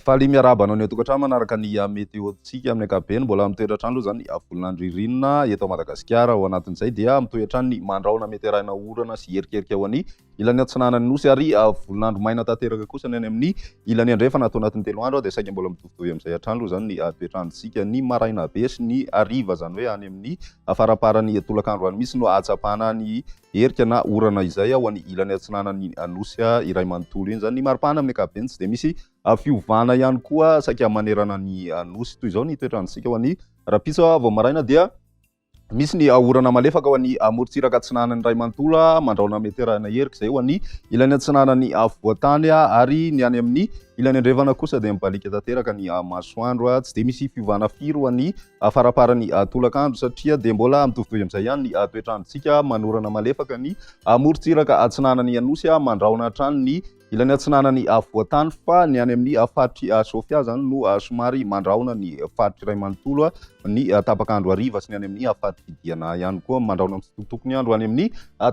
Faly miarahaba anao ny tokantrano manaraka ny météo-tsika amin'ny ankapobeny mbola mitoetra-trano aloha zany volon'andro ririnina eto Madagasikara. Ao anatin'izay dia mitoetra-trano ny mandraona mety arahina orana sy herikerika ao any ilan'ny atsinanan'ny nosy ary volon'andro maina tanteraka kosa ny any amin'ny ilany andrefana atao anatin'ny 3 andro dia saika mbola mitovitovy amin'izay hatrany aloha zany ny toetrandrontsika ny maraina be sy ny hariva zany hoe any amin'ny faraparan'ny tolakandro any misy no ahatsapana ny herika na orana izay ao any ilany atsinanan'ny nosy iray manontolo iny zany ny maripana amin'ny ankapobeny tsy dia misy fiovana ihany koa saika manerana ny nosy toy izao ny toetrandrontsika ho an'ny rapitso vao maraina dia misy ny orana malefaka ho an'ny morontsiraka atsinanan'ny ray manontolo mandraona mety arahina herika izay ho an'ny ilany atsinanan'ny voatany ary ny any amin'ny ilany andrefana kosa dia mibalika tanteraka ny masoandro tsy dia misy fiovana firy ho an'ny faraparan'ny tolakandro satria dia mbola mitovitovy amin'izay ihany ny toetrandrontsika manorana malefaka ny morontsiraka atsinanan'ny anosy mandraona hatrany ny ilany atsinanan'ny voatany fa ny any amin'ny faritry Sofia zany no somary mandraona ny faritry ray manontolo ny tapakandro hariva sy ny any amin'ny faritry Diana ihany koa mandraona amin'ny tokony andro any amin'ny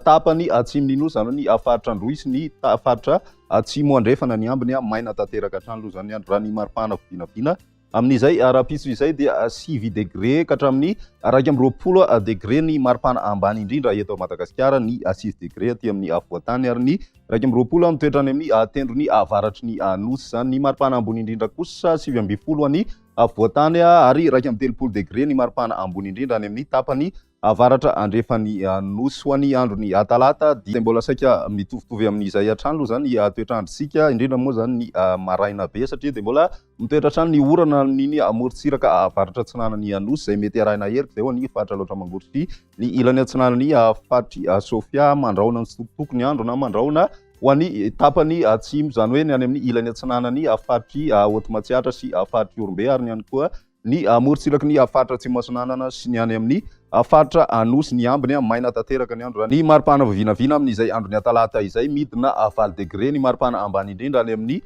tapany atsimon'ny nosy zany ny faritra Androisy ny faritra atsimo andrefana ny ambiny maina tanteraka hatrany aloha zany andro raha ny maripana vinavina amin'izay rapitso izay dia 6 degré ka hatramin'ny 20 degré ny maripana ambany indrindra eto Madagasikara ny 6 degré aty amin'ny voatany ary ny 20 mitoetra any amin'ny tendrony avaratry ny nosy zany ny maripana ambony indrindra kosa 20 any voatany ary 30 degré ny maripana ambony indrindra any amin'ny tapany avaratra andrefan'ny nosy ho an'ny androny talata dia mbola saika mitovitovy amin'izay hatrany aloha zany toetrandrontsika indrindra moa zany ny maraina be satria dia mbola mitoetra hatrany ny orana niny morontsiraka avaratra atsinanan'ny nosy izay mety arahina herika izay ho an'ny faritra loatra mangorotsy ny ilany atsinanan'ny faritry Sofia mandraona ny tokony andro na mandraona ho an'ny tapany atsimo zany hoe ny any amin'ny ilany atsinanan'ny faritry Hotomatsiatra sy faritry Orombe ary ny any koa ny morontsiraky ny faritra Atsimoasinanana sy ny any amin'ny faritra nosy ny ambiny maina tanteraka ny andro ny maripana vinavina amin'izay androny talata izay midina 20 degré ny maripana ambany indrindra any amin'ny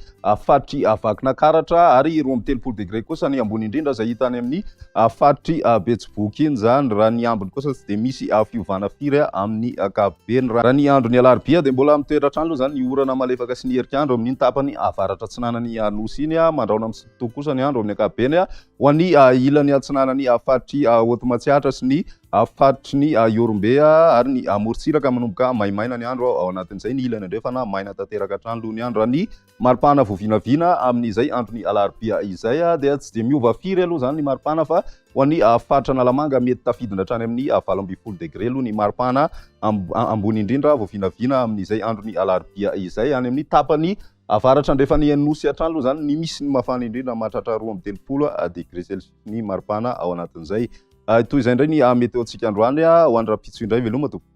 faritry Vakinakaratra ary 20 degré kosa ny ambony indrindra izay hita any amin'ny faritry Betsiboky iny zany raha ny ambiny kosa tsy dia misy fiovana firy amin'ny ankapobeny raha ny androny alarobia dia mbola mitoetra hatrany aloha zany ny orana malefaka sy ny herikandro amin'ny tapany avaratra atsinanan'ny nosy iny mandraona amin'ny sitoko kosa ny andro amin'ny ankapobeny ho an'ny ilany atsinanan'ny faritry Hotomatsiatra sy ny faritry ny Orombe ary ny morontsiraka manomboka maimaina ny andro ao anatin'izay ny ilany andrefana maina tanteraka hatrany aloha ny andro ny maripana voavinavina amin'izay androny alarobia izay dia tsy dia miova firy aloha zany ny maripana fa ho an'ny faritra Analamanga mety tafiditra hatrany amin'ny 20 degré aloha ny maripana ambony indrindra voavinavina amin'izay androny alarobia izay any amin'ny tapany avaratra andrefan'ny nosy hatrany aloha zany ny misy ny mafana indrindra mahatratra 20 degré celsius ny maripana ao anatin'izay toy izay indray ny météo-tsika androany ho andro rapitso indray veloma tompoko.